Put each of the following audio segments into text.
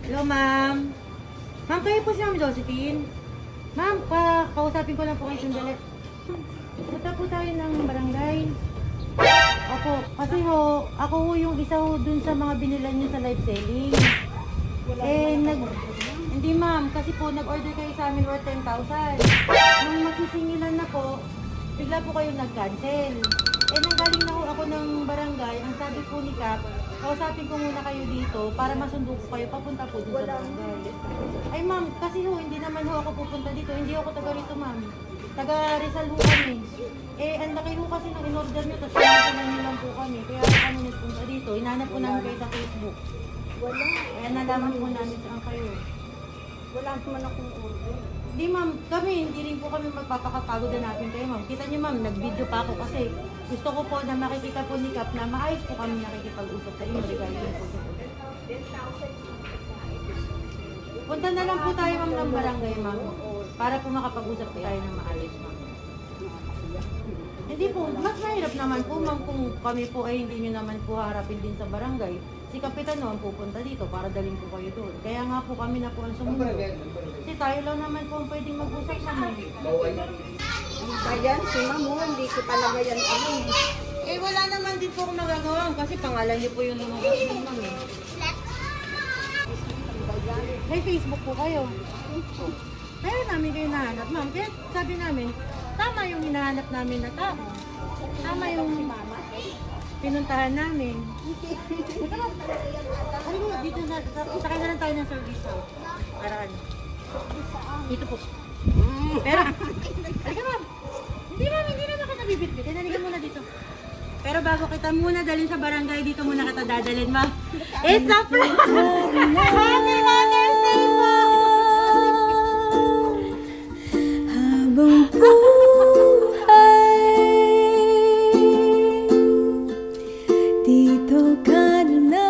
Hello, ma'am. Ma'am, kayo po si Ma'am Josephine. Ma'am, kausapin ko lang po kayo sandali. Punta po tayo ng barangay. Ako, kasi ako yung isa dun sa mga binilan nyo sa live selling. Hindi ma'am, kasi po nag-order kayo sa amin worth 10,000. Nung magsisingilan na po, bigla po kayo nag-cancel. Nanggaling na ako ng barangay, ang sabi po ni Cap, kausapin ko muna kayo dito para masundo ko kayo papunta po dun sa barangay. Ay ma'am, kasi hindi naman ako pupunta dito, hindi ako taga rito ma'am. Taga Rizal ho kami. Ang laki ho kasi ng in-order nyo, tapos pinagalan nyo lang po kami. Kaya kami nagpunta dito, hinanap po namin kayo sa Facebook. Kaya nalaman po namin saan kayo. Wala naman akong order. Hindi ma'am, hindi rin po kami magpapakapagod na natin kayo ma'am. Kita nyo ma'am, nag-video pa ako kasi gusto ko po na makikita po ni Cap na maayos po kami nakikipag-usap sa inyo regarding po sa order. 10,000. Punta na lang po tayo ma'am ng barangay ma'am. Para po makapag-usap tayo ng maayos ma'am. Hindi po, mas mahirap naman po ma'am kung kami po ay hindi nyo naman po harapin din sa barangay. Si Kapitan naman pupunta dito para dalhin po kayo doon. Kaya nga po kami na po ang sumunod. Kasi tayo lang naman po ang pwedeng mag-usap sa mga. Ayan, si Mamo, hindi ko talaga yan alam. Wala naman din po akong nagagawa kasi pangalan niyo po yung lumabas ng ma'am eh. May Facebook po kayo. Kaya namin kayo nahanap ma'am. Kaya sabi namin, tama yung hinahanap namin na tao. Tama yung pinuntahan namin. Ano mo, dito na, sakay na lang tayo ng service house. Para ano? Dito po. Pero, halika ma'am. Hindi naman kita bibit-bit. Naligan muna dito. Pero bago kita muna dalhin sa barangay, dito muna kita dadalhin ma'am. It's a prank! Happy Mother's Day po! Habang buhay, dito ka na lang.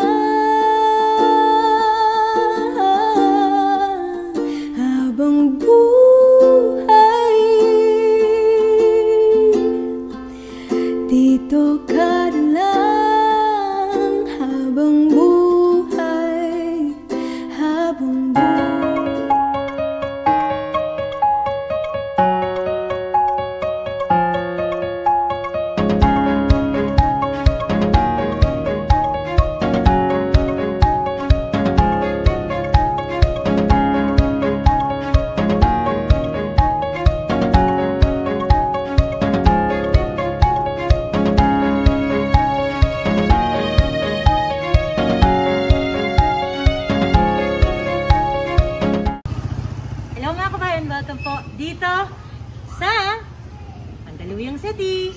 Habang buhay, dito ka na lang. Habang buhay, habang buhay. Hello mga kabayan, welcome po dito sa Mandaluyong City.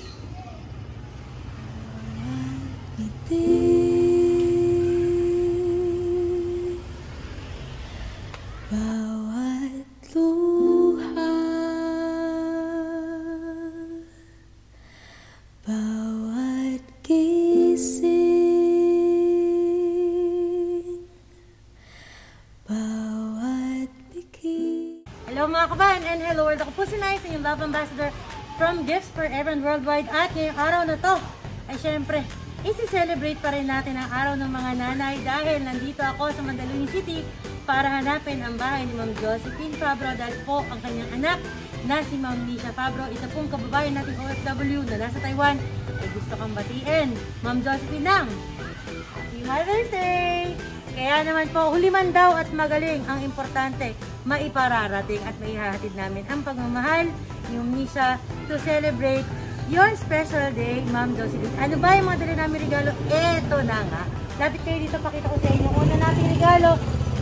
Bawat luha, bawat gising, bawat bigay. Hello mga kabayan and hello world. Ako po si Nice, yung Love Ambassador from Gifts for Everyone Worldwide. At ngayong araw na to ay syempre isi-celebrate pa rin natin ang araw ng mga nanay dahil nandito ako sa Mandaluyong City para hanapin ang bahay ni Ma'am Josephine Fabro dahil po ang kanyang anak na si Ma'am Nisha Fabro, isa pong kababayan nating OFW na nasa Taiwan ay gusto kang batiin. Ma'am Josephine ng Happy Mother's Day! Kaya naman po, huliman daw at magaling ang importante, maipararating at maihahatid namin ang pagmamahal yung Nisha to celebrate your special day, Ma'am Josephine. Ano ba yung mga dali namin regalo? Eto na nga. Lapit kayo dito, pakita ko sa inyo. Una natin regalo,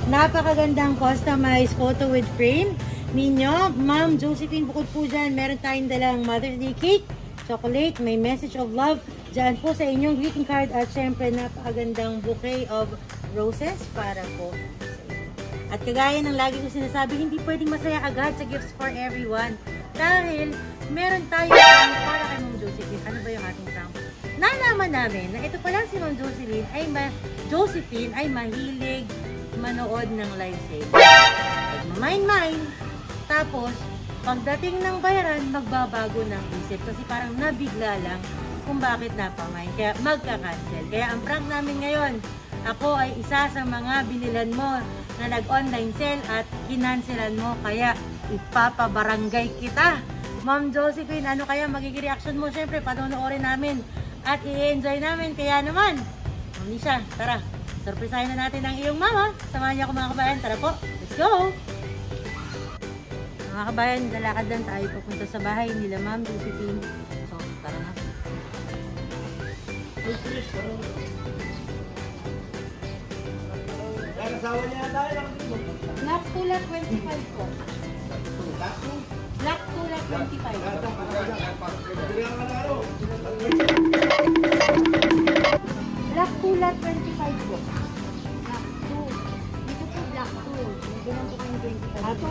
napakagandang customized photo with frame ninyo. Ma'am Josephine, bukod po dyan, meron tayong dalang Mother's Day cake, chocolate, may message of love. Dyan po sa inyong greeting card at syempre napakagandang bouquet of roses para po sa inyo. At kagaya ng lagi ko sinasabi, hindi pwedeng masaya agad sa Gifts for Everyone dahil meron tayo para kay Ma'am Josephine. Ano ba yung ating prank? Nalaman namin na ito pala si Ma'am Josephine ay mahilig manood ng live sale. Magmamine-mine. Tapos, pagdating ng bayaran, magbabago ng isip. Kasi parang nabigla lang kung bakit napamine. Kaya magka-cancel. Kaya ang prank namin ngayon, ako ay isa sa mga binilan mo na nag-online sale at kinanselan mo. Kaya ipapabarangay kita. Ma'am Josephine, ano kaya magiging reaction mo? Siyempre, panonoorin namin at i-enjoy namin. Kaya naman, Ma'am Nisha, tara, surprisahin na natin ang iyong mama. Samahan niyo ako mga kabayan. Tara po, let's go! Mga kabayan, lalakad lang tayo papunta sa bahay nila Ma'am Josephine. So, tara na. Kasawa niya tayo. Black Tula 25 po. Black Tula 25. Black Tula 25 po. Black 2. Dito po black 2. Dito lang po kayong 25. Ato.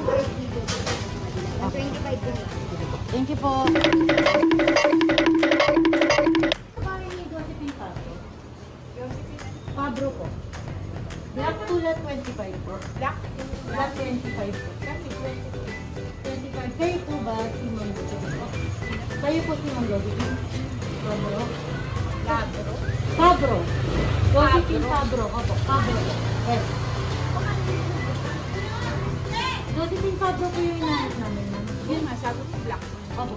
25 po. Thank you po. Bahay ni Josephine Pabro. Pabro po. Black Tula 25 po. Black Black 25 po. 25. Kayo po ba si Ma'am Josephine? Kayo po si Ma'am Josephine? Pabro? Labro. Pabro. Josephine Pabro. Opo, Pabro po. Yes. Josephine Pabro po yung inahanap namin. Yun nga, sabi ko black. Opo.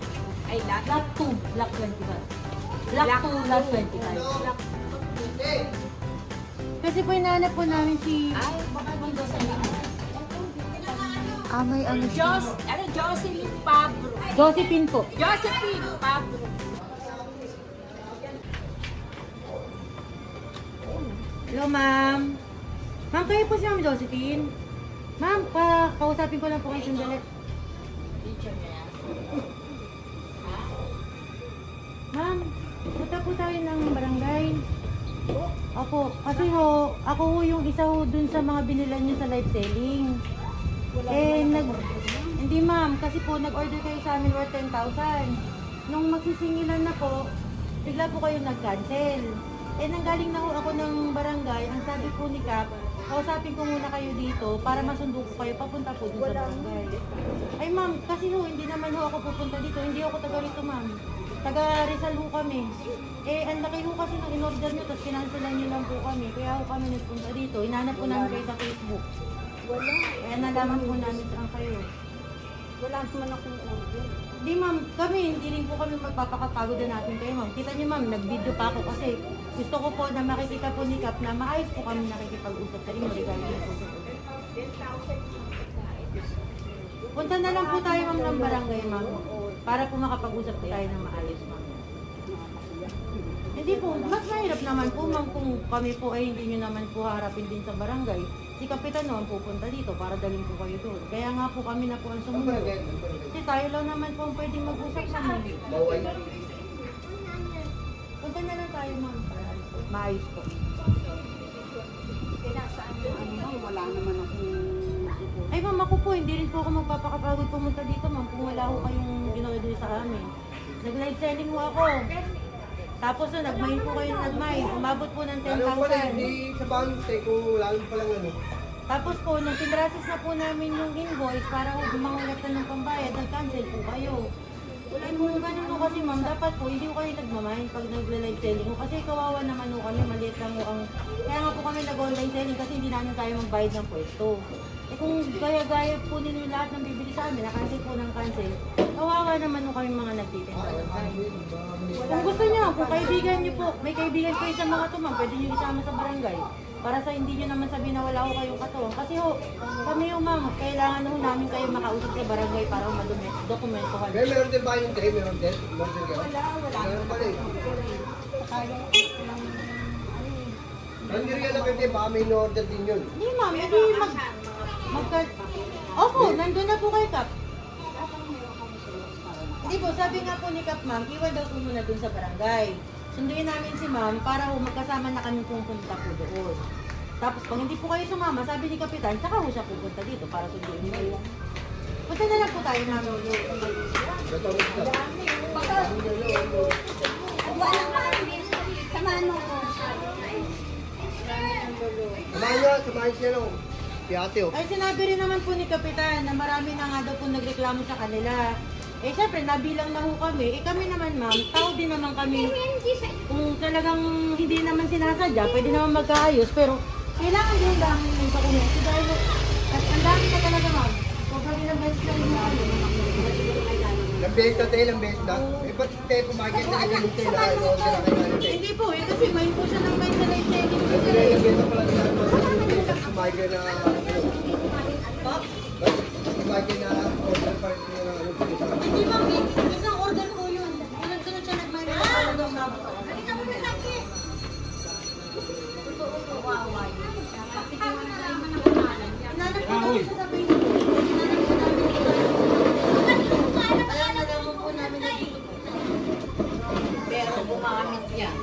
Ay, black. Black 2, Black 25. Black 2, Black 25. Black. Kasi po inahanap po namin si... Ay, baka Mundo sa inyo. May ano siya. Jocelyn Pabro. Josephine po. Josephine Pabro. Hello, ma'am. Ma'am, kayo po si Ma'am Josephine? Ma'am, kausapin ko lang po kayo sandali. Ma'am, punta po tayo ng barangay. Opo, kasi ho, ako ho yung isa ho dun sa mga binilan niyo sa live selling. Hindi ma'am, kasi po nag-order kayo sa amin worth 10,000. Nung magsisingilan na po, bigla po kayo nag-cancel. Nanggaling na ho ako ng barangay, ang sabi po ni Cap, kausapin ko muna kayo dito para masundo ko kayo papunta po dun sa barangay. Ay ma'am, kasi ho, hindi naman ho ako pupunta dito, hindi ako taga rito ma'am. Taga Rizal ho kami. Ang laki ho kasi ng in-order nyo, tapos kinancelan nyo lang po kami. Kaya ho kami nagpunta dito. Hinanap po namin kayo sa Facebook. Wala. Kaya nalaman po namin saan kayo. Wala naman akong order. Hindi ma'am, kami, hindi rin po kami magpapakapagod na natin kayo ma'am. Kita niyo ma'am, nag-video pa ako kasi gusto ko po na makikita po ni Cap na maayos po kami nakikipag-usap sa inyo regarding po sa punta na lang po tayo ma'am ng barangay ma'am. Para po makapag-usap po tayo ng maayos ma'am. Hindi po, mas mahirap naman po ma'am kung kami po ay hindi nyo naman po harapin din sa barangay. Si Kapitan naman pupunta dito para dalhin po kayo doon. Kaya nga po kami na po ang sumunod. Kasi tayo lang naman po ang pwedeng mag-usap sa mga. Punta na lang tayo ma'am. Maayos po. Kinasaan yung ano, wala naman akong Ay ma'am, ako po, hindi rin po ako magpapakapagod pumunta dito ma'am kung wala ko kayong in-order sa amin. Nag-live selling mo ako. Tapos na, nag-mine po kayo nag-mine. Umabot po ng 10,000. Ano pala, hindi sa bangkay kung wala palang ano. Tapos po, nung pinrasis na po namin yung invoice para ho gumangulat na ng pambayad, nag-cancel po kayo. Kung ganun po kasi ma'am, dapat po hindi ko kayo nagmamine pag nag-live selling ko. Kasi kawawa naman ho kami, maliit lang ho ang... Kaya nga po kami nag-online selling kasi hindi namin tayo magbayad ng pwesto. Kung gaya-gaya po ninyo lahat ng bibili sa amin, na-cancel po ng cancel, kawawa naman ho kami mga nagtitinda online. Kung gusto nyo, kung kaibigan nyo po, may kaibigan kayo sa mga tumang, pwede nyo isama sa barangay. Para sa hindi nyo naman sabihin na wala ko kayong katuwang. Kasi ho, kami ho ma'am, kailangan ho namin kayo makausap sa barangay para ho madokumentohan. Kaya meron din ba yung day? Meron din? Meron din wala. Meron pala eh. Kaya Hindi rin alam kasi baka may in-order din yun. Hindi ma'am, hindi Opo, nandun na po kay Cap. Hindi po, sabi nga po ni Cap ma'am, iwan daw po muna dun sa barangay. Sunduin namin si ma'am para ho magkasama na kami pupunta po doon. Tapos pag hindi po kayo sumama, sabi ni Kapitan, saka ho siya pupunta dito para sunduin niyo kayo. Punta na lang po tayo ma'am. Samahan mo ko. Samahan siya lang. Si ate oh. Ay sinabi rin naman po ni Kapitan na marami na nga daw po nagreklamo sa kanila. Syempre, nabilang na ho kami. Kami naman ma'am, tao din naman kami. Kung talagang hindi naman sinasadya, pwede naman magkaayos. Pero kailangan din namin yung pakulit. Dahil ilang beses na rin mo ano. Ilang beses na tayo, ilang beses na. Eh, ba't tayo pumakit na ganyan tayo na in-order na kayo natin tayo? Hindi po eh, kasi may po siya ng may salay check-in. Ilang beses na pala na pumakit na pumakit na order pa rin na ano. Hindi ma'am, isang order po yun. Sunod-sunod siya nagmayroon ng talagang mabot. Halika mo na natin. Nanap ko daw siya sa Facebook. Kaya nalaman po namin na dito po. Pero gumamit yan.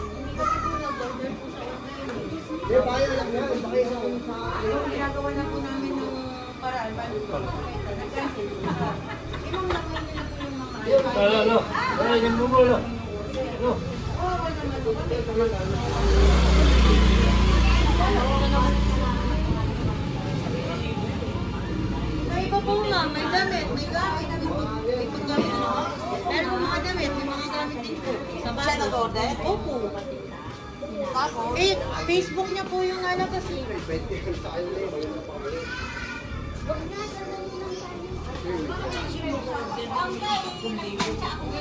Hindi, bayan lang yan. Baka isa kung sa... Ginagawa na po namin ng paraan. Nag-cancel. Ibang lakay nila po yung mga Ano? Ano yung bubo, no? Ano? May iba po ma'am, may damit, may gamit, may paggamit ano. Pero kung mga damit, may mga gamit din po. Sa bahay. Siya nag-order? Opo. Tapos, Eh, Facebook niya po yung ano kasi. Hindi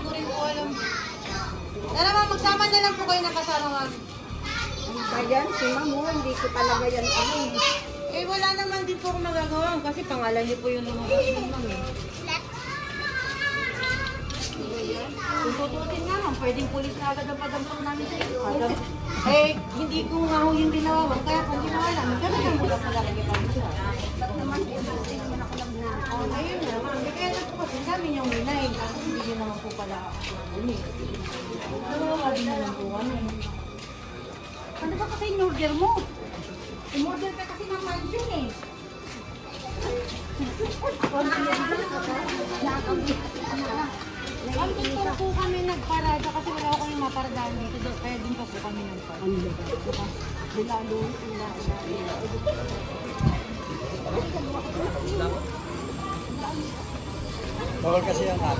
ko rin po alam. Tara ma'am, magsama na lang po kayo ng kasama ma'am. ayan, si Mamo, hindi ko talaga yan ano. Eh, wala naman din po akong magagawa kasi pangalan niyo po yung lumabas ng ma'am eh. Kung tututin nga ma'am, pwedeng pulis na agad ang pagdampo namin sa iyo. Eh, hindi ko nga ho yung ginawa. Kaya kung ginawa namin, kami lang mula sa lalagay kami siya. Ba't naman, hindi naman ako lang na. Ayun na, ma'am. Kaya na po kasi kami yung minay. Kasi hindi nyo naman po pala nabuni. Nawawa din na lang po kami. Ano ba kasi in-order mo? In-order ka kasi ng mansion eh. Ang dito po kami nagparada kasi wala ko kami maparadahan dito. Kaya din pa po kami nagparada. Bawal kasi ang kat.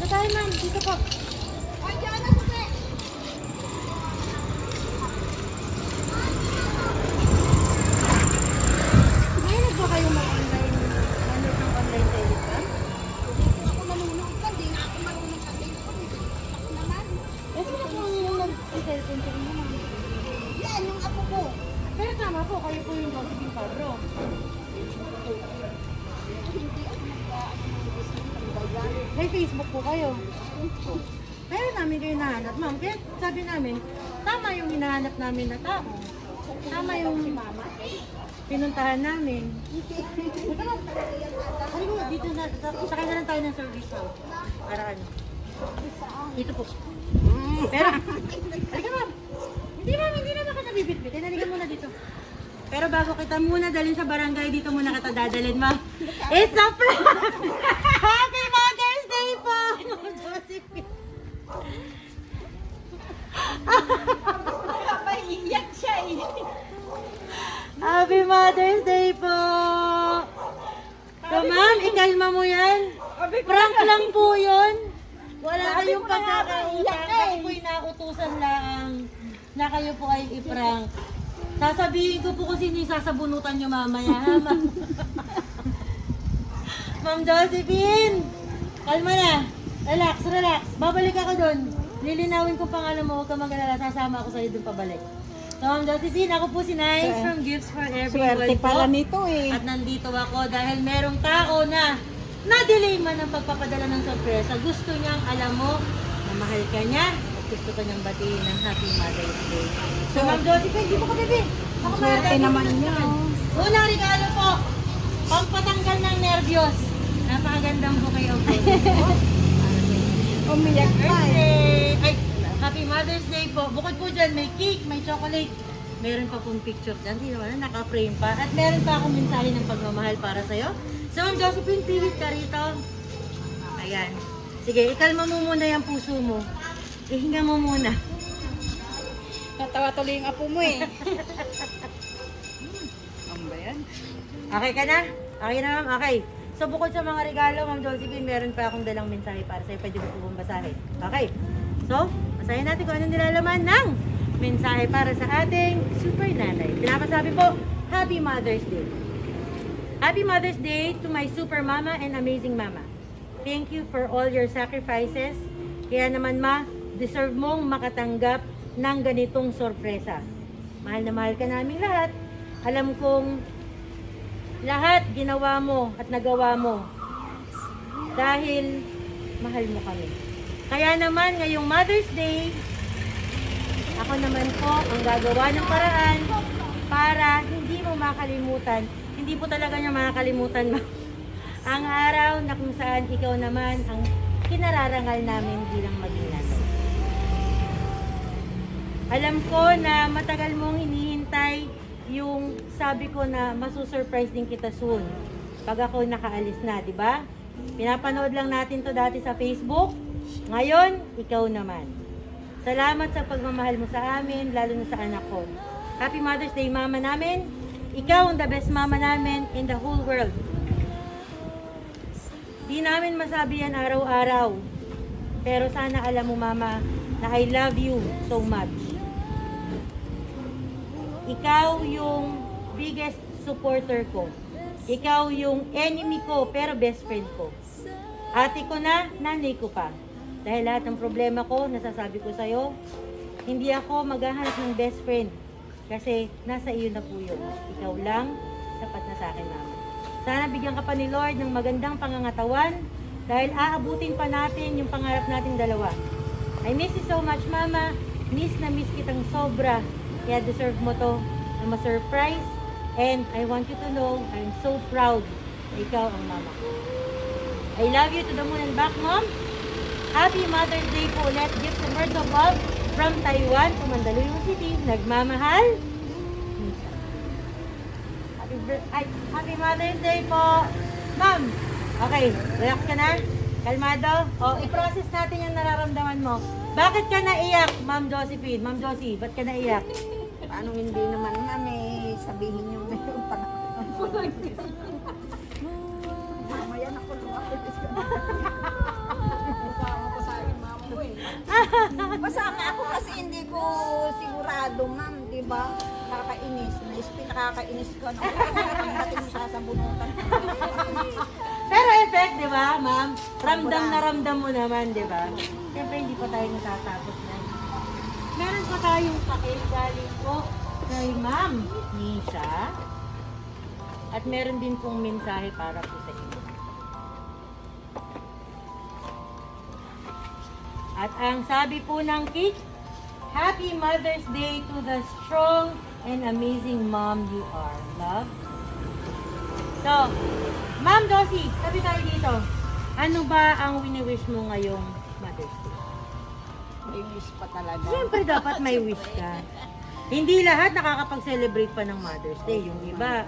Sa tayo ma'am, dito po. Ngayon ba kayo mag-online? Ano ng online telegram? Ako marunong ka, di na ako marunong kasi. Ako naman. Eh, sino po yung nag-cellphone sa inyo ma'am? Yan, yung apo ko. Pero tama po, kayo po yung Josephine Pablo. May Facebook po kayo. Pero namin kayo nahanap, ma'am. Kaya sabi namin, tama yung hinahanap namin na tao. Tama yung pinuntahan namin. Ano ko, dito na, sakay na lang tayo ng service house. Para ano? Dito po. Pero, halika ma'am. Hindi ma'am, hindi na kita bibit-bit. Halika muna dito. Pero bago kita muna dalhin sa barangay, dito muna kita dadalhin, ma'am. It's a prank! Happy Mother's Day po! Ma'am Josephine. Iyak siya eh. Happy Mother's Day po! So ma'am, ikalma mo yan. Prank lang po yun. Wala kayong pagkakautang. Kasi po inautusan lang na kayo po ay i-prank. Sasabihin ko po kung sino yung sasabunutan nyo mamaya, ha, ma'am? Ma'am Josephine! Kalma na. Relax, relax. Babalik ako doon. Lilinawin ko pangalan mo, huwag ka mag-alala. Sasama ako sa'yo doon pabalik. So, Ma'am Josephine, ako po si Nice from Gifts for Everyone. Swerte pala nito eh. At nandito ako dahil merong tao na na-delay man ang pagpapadala ng sorpresa. Gusto niyang alam mo na mahal ka niya at gusto ka niyang batiin ng Happy Mother's Day. So, Ma'am Josephine, di mo ka bebe. Ako Swerte naman niya. Unang regalo po, pampatanggal ng nervyos. Napakagandang bouquet of roses po. Umiyak pa eh. Birthday! Ay, Happy Mother's Day po. Bukod po dyan, may cake, may chocolate. Meron pa pong picture dyan. Hindi naman, naka-frame pa. At meron pa akong mensahe ng pagmamahal para sa'yo. So, Ma'am Josephine, pilit ka rito. Ayan. Sige, ikalma mo muna yung puso mo. Ihinga mo muna. Natawa tuloy yung apo mo eh. Ang ba yan? Okay ka na? Okay na, ma'am? Okay. So, bukod sa mga regalo, Ma'am Josephine, meron pa akong dalang mensahe para sa'yo. Pwede mo po basahin. Okay. So, basahin natin kung anong nilalaman ng mensahe para sa ating super nanay. Pinapasabi po, Happy Mother's Day. Happy Mother's Day to my super mama and amazing mama. Thank you for all your sacrifices. Kaya naman ma, deserve mong makatanggap ng ganitong sorpresa. Mahal na mahal ka namin lahat. Alam kong lahat ginawa mo at nagawa mo dahil mahal mo kami. Kaya naman ngayong Mother's Day, ako naman po ang gagawa ng paraan para hindi mo makalimutan. Hindi po talaga niya makakalimutan mo. Ang araw na kung saan ikaw naman ang kinararangal namin bilang maging nanay. Alam ko na matagal mong hinihintay yung sabi ko na masusurprise din kita soon. Pag ako nakaalis na, di ba? Pinapanood lang natin to dati sa Facebook. Ngayon, ikaw naman. Salamat sa pagmamahal mo sa amin, lalo na sa anak ko. Happy Mother's Day, mama namin. Ikaw ang the best mama namin in the whole world. Di namin masabi yan araw-araw. Pero sana alam mo, mama, na I love you so much. Ikaw yung biggest supporter ko. Ikaw yung enemy ko, pero best friend ko. Ate ko na, nanay ko pa. Dahil lahat ng problema ko, nasasabi ko sa'yo, hindi ako maghahanap ng best friend. Kasi nasa iyo na po yun. Ikaw lang, sapat na sa akin, mama. Sana bigyan ka pa ni Lord ng magandang pangangatawan dahil aabutin pa natin yung pangarap nating dalawa. I miss you so much, mama. Miss na miss kitang sobra. Kaya deserve mo to na ma-surprise. And I want you to know, I'm so proud na ikaw ang mama ko. I love you to the moon and back, mom. Happy Mother's Day po ulit. Gifts and words of love from Taiwan to Mandaluyong City. Nagmamahal. Happy Mother's Day po. Ma'am, okay, relax ka na? Kalmado? O, i-process natin yung nararamdaman mo. Bakit ka naiyak, Ma'am Josephine? Ma'am Josie, ba't ka naiyak? Paano hindi naman mami sabihin yung mayroon pa na. Mamaya na ko lumapit. Masama ako kasi hindi ko sigurado, ma'am, di ba? Nakakainis. Nakakainis ka na. Natin mo sasabunutan. Pero effect, di ba, ma'am? Ramdam na ramdam mo naman, di ba? Siyempre, hindi pa tayo natatapos na. Meron pa tayong pakil galing po kay Ma'am Nisha. At meron din pong mensahe para po sa inyo. At ang sabi po ng cake, Happy Mother's Day to the strong and amazing mom you are. Love. So, Ma'am Josie, sabi tayo dito. Ano ba ang wini-wish mo ngayong Mother's Day? May wish pa talaga. Siyempre dapat may wish ka. Hindi lahat nakakapag-celebrate pa ng Mother's Day. Yung iba,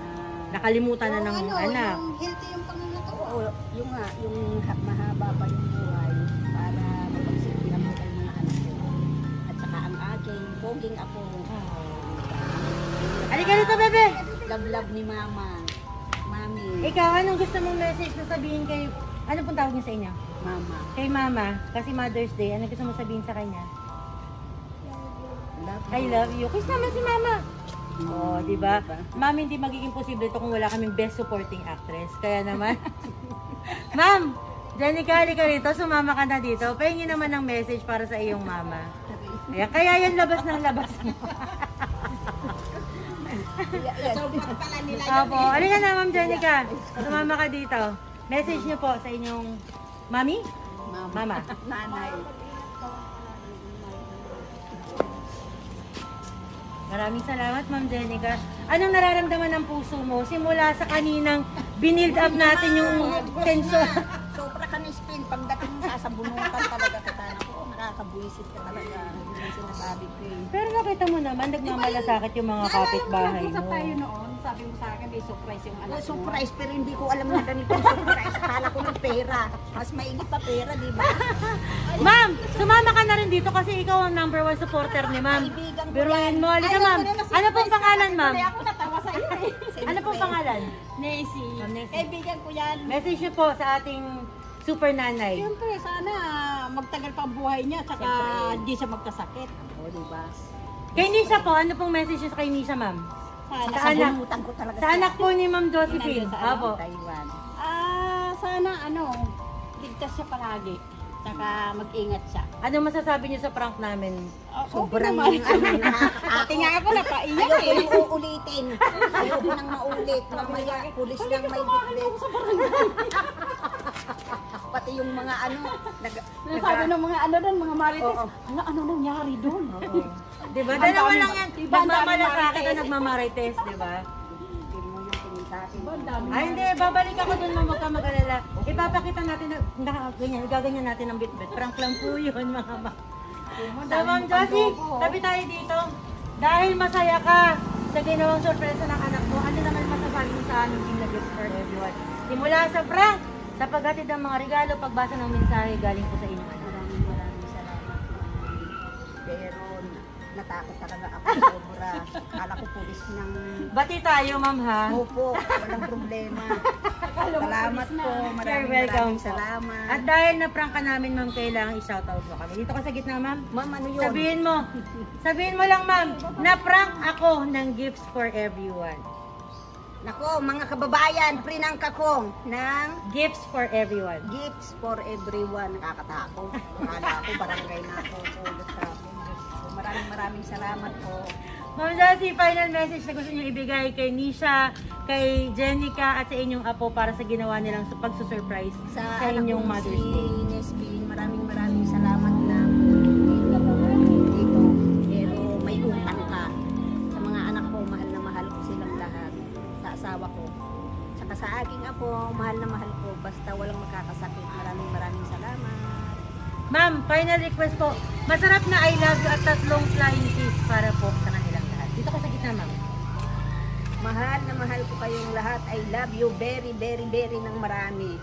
nakalimutan na ng anak. Yung healthy yung pangangatawa. Yung nga, yung mahaba pa yung buhay para mapagsipilan mo kayo mga anak ko. At saka ang aking poging ako. Halika dito, bebe! Love ni mama. Mami. Ikaw, anong gusto mong message na sabihin kay... Ano pong tawag niya sa inyo? Mama. Kay mama, kasi Mother's Day, ano gusto mo sabihin sa kanya? I love you. Kiss naman si mama. Oh, di ba? Ma'am, hindi magiging posible ito kung wala kaming best supporting actress. Kaya naman. Ma'am, Jenica, halika rito. Sumama ka na dito. Pahingin naman ng message para sa iyong mama. Kaya yan labas ng labas mo. Opo, halika na, Ma'am Jenica. Sumama ka dito. Message niyo po sa inyong mami? Mama. Nanay. Maraming salamat, Ma'am Jenica. Anong nararamdaman ng puso mo? Simula sa kaninang binild up natin yung tension. Sobra ka ni spin. Pagdating mo sasabunutan talaga kita. Ako, nakakabunutan. buwisit ka talaga. Yung sinasabi ko eh. Pero nakita mo naman, nagmamalasakit yung mga kapitbahay Usap mo. tayo noon, sabi mo sa akin may surprise yung anak mo. Surprise, pero hindi ko alam na ganito yung surprise. Akala ko ng pera. Mas maigit pa pera, di ba? Ma'am, sumama ka na rin dito kasi ikaw ang #1 supporter ni ma'am. Kaibigan ko Biruin yan. mo. Halika Ayaw ma'am. ko na na Ano pong pangalan ma'am? Kaya ako natawa sa iyo eh. Ano pong pangalan? Nancy. Ma'am Nancy. Kaibigan ko yan. Message niyo po sa ating super nanay. Siyempre, sana magtagal pa ang buhay niya saka hindi siya magkasakit. O, di ba? Kay Nisha po, ano pong message niyo sa kay Nisha ma'am? Sana Sa anak. sabunutan ko talaga Sa anak po ni Ma'am Josephine. Sa ano, Apo. Taiwan. Sana ligtas siya palagi. Saka mag-ingat siya. Ano masasabi niyo sa prank namin? Sobrang Pati nga ako napaiyak eh. Ayoko nang uulitin. Ayoko nang maulit. Mamaya, pulis lang may bitbit. Pati yung mga sabi ng mga doon, mga marites, ano nangyari doon? Diba? Ang Dalawa dami- lang yan. Diba, ang dami Nagmamalasakit at marites? nagmamarites, diba? Tingin mo yung tingin sa akin. Ay, hindi. Babalik ako dun, ma'am. Huwag ka mag-alala. Ipapakita natin na ganyan. Igaganyan natin ng bit-bit. Prank lang po yun, mga ma'am. So, Ma'am Josie, tabi tayo dito. Dahil masaya ka sa ginawang sorpresa ng anak mo, ano naman masasabi mo sa aming team na Gifts for Everyone? Simula sa prank, sa paghatid ng mga regalo, pagbasa ng mensahe galing po sa inyo. Maraming salamat. Pero natakot talaga ako sobra. Kala ko pulis ng Bati tayo, ma'am, ha? Opo, walang problema. Salamat po. You're welcome Maraming po. salamat. At dahil na-prank ka namin, ma'am, kailangan i-shoutout mo kami. Dito ka sa gitna, ma'am. Ma'am, ano yun? Sabihin mo lang, ma'am, na-prank ako ng Gifts for Everyone. Nako, mga kababayan, prinangka ko ng Gifts for Everyone. Gifts for Everyone. Nakakatakot. Akala ko barangay na ako. Pulot sa akin. So, maraming salamat po. Ma'am Josie, final message na gusto niyo ibigay kay Nisha, kay Jenica at sa inyong apo para sa ginawa nilang pagsusurprise sa anak inyong kong Mother's si Day. Nespin, maraming salamat na dito. Pero may utang ka. Sa mga anak ko, mahal ko silang lahat. Sa asawa ko. Saka sa aking apo, mahal na mahal ko. Basta walang makakasakit. Maraming salamat. Ma'am, final request po. Masarap na I love you at 3 flying kiss para po sa kanilang lahat. Dito ka sa gitna, ma'am. Mahal na mahal ko kayong lahat. I love you very, very, very ng marami.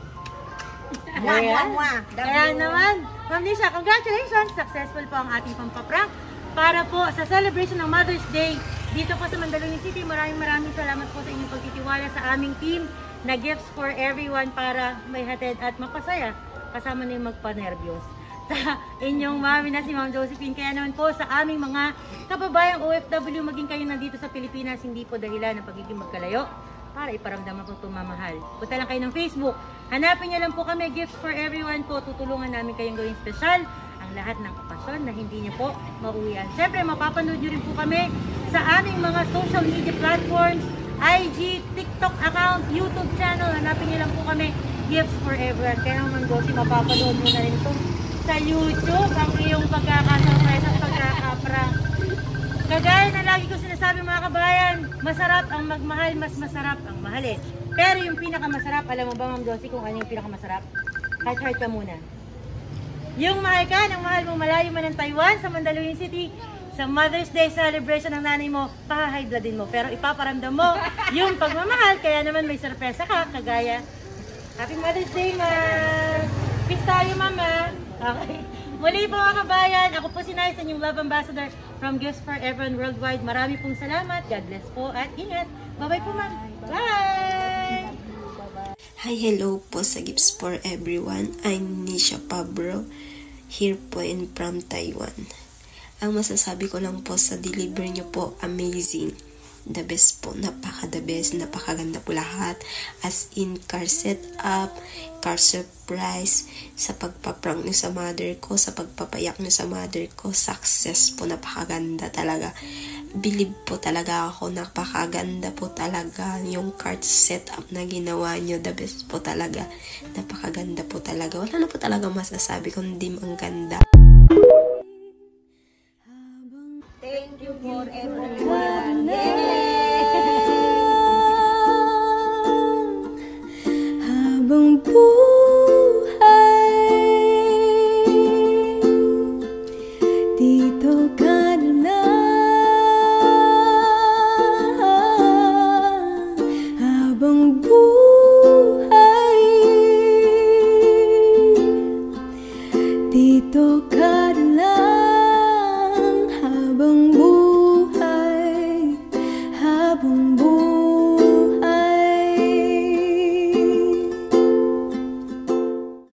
Kaya naman, Ma'am Nisha, congratulations! Successful po ang ating pampaprank para po sa celebration ng Mother's Day dito po sa Mandaluyong City. Maraming salamat po sa inyong pagtitiwala sa aming team na Gifts for Everyone para may hatid at mapasaya kasama na yung magpanerbiyos sa inyong mami na si Ma'am Josephine. Kaya naman po sa aming mga kababayang OFW, maging kayo nandito sa Pilipinas, hindi po dahilan ng pagiging magkalayo para iparamdaman po pagmamahal. Punta lang kayo ng Facebook. Hanapin niyo lang po kami, Gifts for Everyone po. Tutulungan namin kayong gawing special ang lahat ng okasyon na hindi niyo po mauwian. Siyempre, mapapanood niyo rin po kami sa aming mga social media platforms, IG, TikTok account, YouTube channel. Hanapin niyo lang po kami, Gifts for Everyone. Kaya naman, Gosi, mapapanood mo na rin ito sa YouTube ang iyong pagkakasurprise at pagkakaprank. Kagaya na lagi ko sinasabi, mga kabayan, masarap ang magmahal, mas masarap ang mahalin. Pero yung pinakamasarap, alam mo ba, Ma'am Josie, kung ano yung pinakamasarap? Heart ka muna. Yung mahal ka, ng mahal mo malayo man ng Taiwan, sa Mandaluyong City, sa Mother's Day celebration ng nanay mo, pahahaybladin mo. Pero ipaparamdam mo yung pagmamahal, kaya naman may sorpresa ka, kagaya. Happy Mother's Day, Ma'am! Peace tayo, Mama! Okay. Muli po, mga kabayan, ako po si Nice, yung Love Ambassador from Gifts for Everyone Worldwide. Marami pong salamat. God bless po at ingat. Bye-bye po, ma'am. Bye! Hi, hello po sa Gifts for Everyone. I'm Nisha Pabro, here po from Taiwan. Ang masasabi ko lang po sa deliver nyo po, amazing. The best po, napaka-the best, napakaganda po lahat. As in, car setup, car surprise, sa pagpaprank nyo sa mother ko, sa pagpapayak nyo sa mother ko, success po, napakaganda talaga. Believe po talaga ako, napakaganda po talaga yung card setup na ginawa nyo. The best po talaga, napakaganda po talaga. Wala na po talaga masasabi kundi ang ganda. Thank you for everyone. Habang buhay habang buhay. Dito ka lang habang